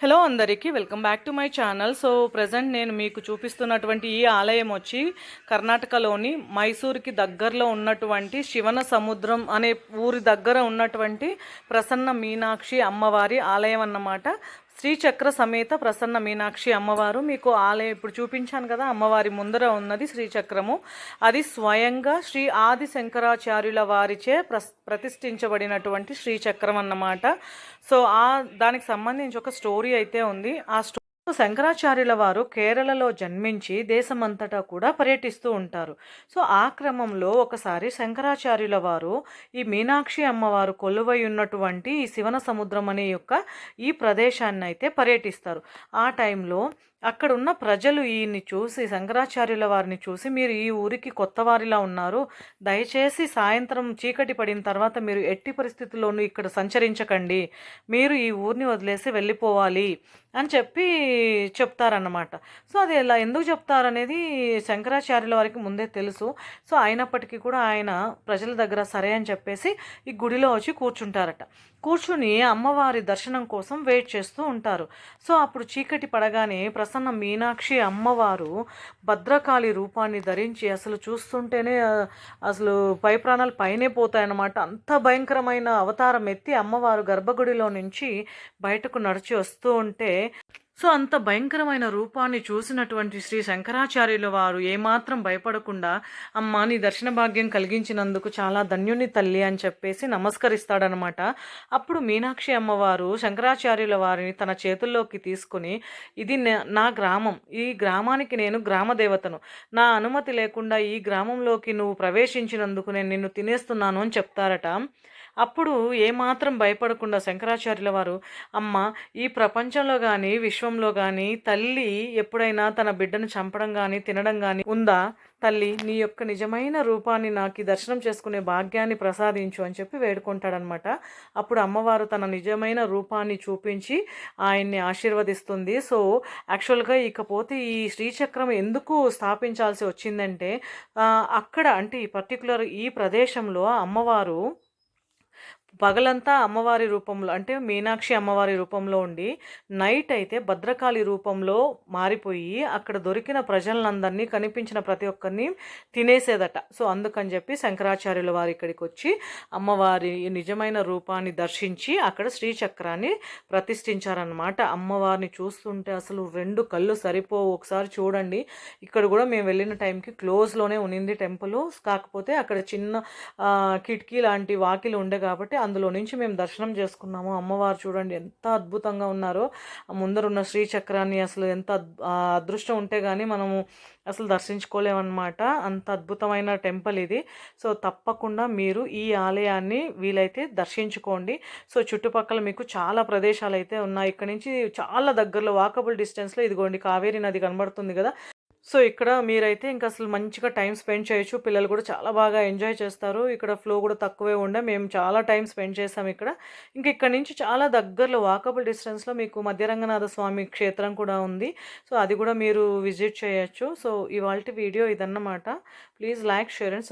Hello అందరికీ welcome back to my channel. So present నేను మీకు చూపిస్తున్నటువంటి ఈ ఆలయం వచ్చి కర్ణాటకలోని మైసూర్కి దగ్గరలో ఉన్నటువంటి శివన సముద్రం అనే ఊరి దగ్గర ఉన్నటువంటి ప్రసన్న మీనాక్షి అమ్మవారి ఆలయం అన్నమాట. శ్రీచక్ర సమేత ప్రసన్న మీనాక్షి అమ్మవారు మీకు ఆలయం ఇప్పుడు చూపించాను కదా, అమ్మవారి ముందర ఉన్నది శ్రీచక్రము. అది స్వయంగా శ్రీ ఆది శంకరాచార్యుల వారిచే ప్రతిష్ఠించబడినటువంటి శ్రీచక్రం అన్నమాట. సో దానికి సంబంధించి ఒక స్టోరీ అయితే ఉంది. ఆ శంకరాచార్యుల వారు కేరళలో జన్మించి దేశమంతటా కూడా పర్యటిస్తూ ఉంటారు. సో ఆ క్రమంలో ఒకసారి శంకరాచార్యుల వారు ఈ మీనాక్షి అమ్మవారు కొలువై ఉన్నటువంటి ఈ శివన సముద్రం అనే ఈ ప్రదేశాన్ని అయితే పర్యటిస్తారు. ఆ టైంలో అక్కడ ఉన్న ప్రజలు ఈయన్ని చూసి, శంకరాచార్యుల వారిని చూసి, మీరు ఈ ఊరికి కొత్త వారిలా ఉన్నారు, దయచేసి సాయంత్రం చీకటి పడిన తర్వాత మీరు ఎట్టి పరిస్థితుల్లోనూ ఇక్కడ సంచరించకండి, మీరు ఈ ఊరిని వదిలేసి వెళ్ళిపోవాలి అని చెప్తారన్నమాట. సో అది ఇలా ఎందుకు చెప్తారనేది శంకరాచార్యుల వారికి ముందే తెలుసు. సో అయినప్పటికీ కూడా ఆయన ప్రజల దగ్గర సరే అని చెప్పేసి ఈ గుడిలో వచ్చి కూర్చుంటారట. కూర్చుని అమ్మవారి దర్శనం కోసం వెయిట్ చేస్తూ ఉంటారు. సో అప్పుడు చీకటి పడగానే ప్రసన్న మీనాక్షి అమ్మవారు భద్రకాళి రూపాన్ని ధరించి అసలు చూస్తుంటేనే అసలు పై ప్రాణాలు పైనే పోతాయన్నమాట. అంత భయంకరమైన అవతారం ఎత్తి అమ్మవారు గర్భగుడిలో నుంచి బయటకు నడిచి వస్తూ ఉంటే, సో అంత భయంకరమైన రూపాన్ని చూసినటువంటి శ్రీ శంకరాచార్యుల వారు ఏమాత్రం భయపడకుండా, అమ్మ నీ దర్శన భాగ్యం కలిగించినందుకు చాలా ధన్యుని తల్లి అని చెప్పేసి నమస్కరిస్తాడనమాట. అప్పుడు మీనాక్షి అమ్మవారు శంకరాచార్యుల వారిని తన చేతుల్లోకి తీసుకుని, ఇది నా గ్రామం, ఈ గ్రామానికి నేను గ్రామదేవతను, నా అనుమతి లేకుండా ఈ గ్రామంలోకి నువ్వు ప్రవేశించినందుకు నేను నిన్ను తినేస్తున్నాను అని చెప్తారట. అప్పుడు ఏమాత్రం భయపడకుండా శంకరాచార్యుల వారు, అమ్మ ఈ ప్రపంచంలో కానీ విశ్వంలో కానీ తల్లి ఎప్పుడైనా తన బిడ్డను చంపడం కానీ తినడం కానీ ఉందా? తల్లి నీ యొక్క నిజమైన రూపాన్ని నాకు దర్శనం చేసుకునే భాగ్యాన్ని ప్రసాదించు అని చెప్పి వేడుకుంటాడనమాట. అప్పుడు అమ్మవారు తన నిజమైన రూపాన్ని చూపించి ఆయన్ని ఆశీర్వదిస్తుంది. సో యాక్చువల్గా ఇకపోతే ఈ శ్రీచక్రం ఎందుకు స్థాపించాల్సి వచ్చిందంటే, అక్కడ అంటే ఈ పర్టికులర్ ఈ ప్రదేశంలో అమ్మవారు పగలంతా అమ్మవారి రూపంలో అంటే మీనాక్షి అమ్మవారి రూపంలో ఉండి, నైట్ అయితే భద్రకాళి రూపంలో మారిపోయి అక్కడ దొరికిన ప్రజలందరినీ, కనిపించిన ప్రతి ఒక్కరిని తినేసేదట. సో అందుకని చెప్పి శంకరాచార్యుల వారు ఇక్కడికి వచ్చి అమ్మవారి నిజమైన రూపాన్ని దర్శించి అక్కడ శ్రీచక్రాన్ని ప్రతిష్ఠించారనమాట. అమ్మవారిని చూస్తుంటే అసలు రెండు కళ్ళు సరిపోవు. ఒకసారి చూడండి, ఇక్కడ కూడా మేము వెళ్ళిన టైంకి క్లోజ్లోనే ఉన్నింది టెంపుల్. కాకపోతే అక్కడ చిన్న కిటికీ లాంటి వాకిలు ఉండే కాబట్టి అందులో నుంచి మేము దర్శనం చేసుకున్నాము. అమ్మవారు చూడండి ఎంత అద్భుతంగా ఉన్నారో. ముందరున్న శ్రీచక్రాన్ని అసలు ఎంత అదృష్టం ఉంటే కానీ మనము అసలు దర్శించుకోలేమన్నమాట. అంత అద్భుతమైన టెంపుల్ ఇది. సో తప్పకుండా మీరు ఈ ఆలయాన్ని వీలైతే దర్శించుకోండి. సో చుట్టుపక్కల మీకు చాలా ప్రదేశాలు అయితే ఉన్నాయి. ఇక్కడ నుంచి చాలా దగ్గరలో వాకబుల్ డిస్టెన్స్లో ఇదిగోండి కావేరీ నది కనబడుతుంది కదా. సో ఇక్కడ మీరైతే ఇంకా అసలు మంచిగా టైం స్పెండ్ చేయొచ్చు. పిల్లలు కూడా చాలా బాగా ఎంజాయ్ చేస్తారు. ఇక్కడ ఫ్లో కూడా తక్కువే ఉండే, మేము చాలా టైం స్పెండ్ చేసాం ఇక్కడ. ఇంక ఇక్కడ నుంచి చాలా దగ్గరలో వాకబుల్ డిస్టెన్స్లో మీకు మధ్యరంగనాథ స్వామి క్షేత్రం కూడా ఉంది. సో అది కూడా మీరు విజిట్ చేయొచ్చు. సో ఇవాల్టి వీడియో ఇదన్నమాట. Please like, share and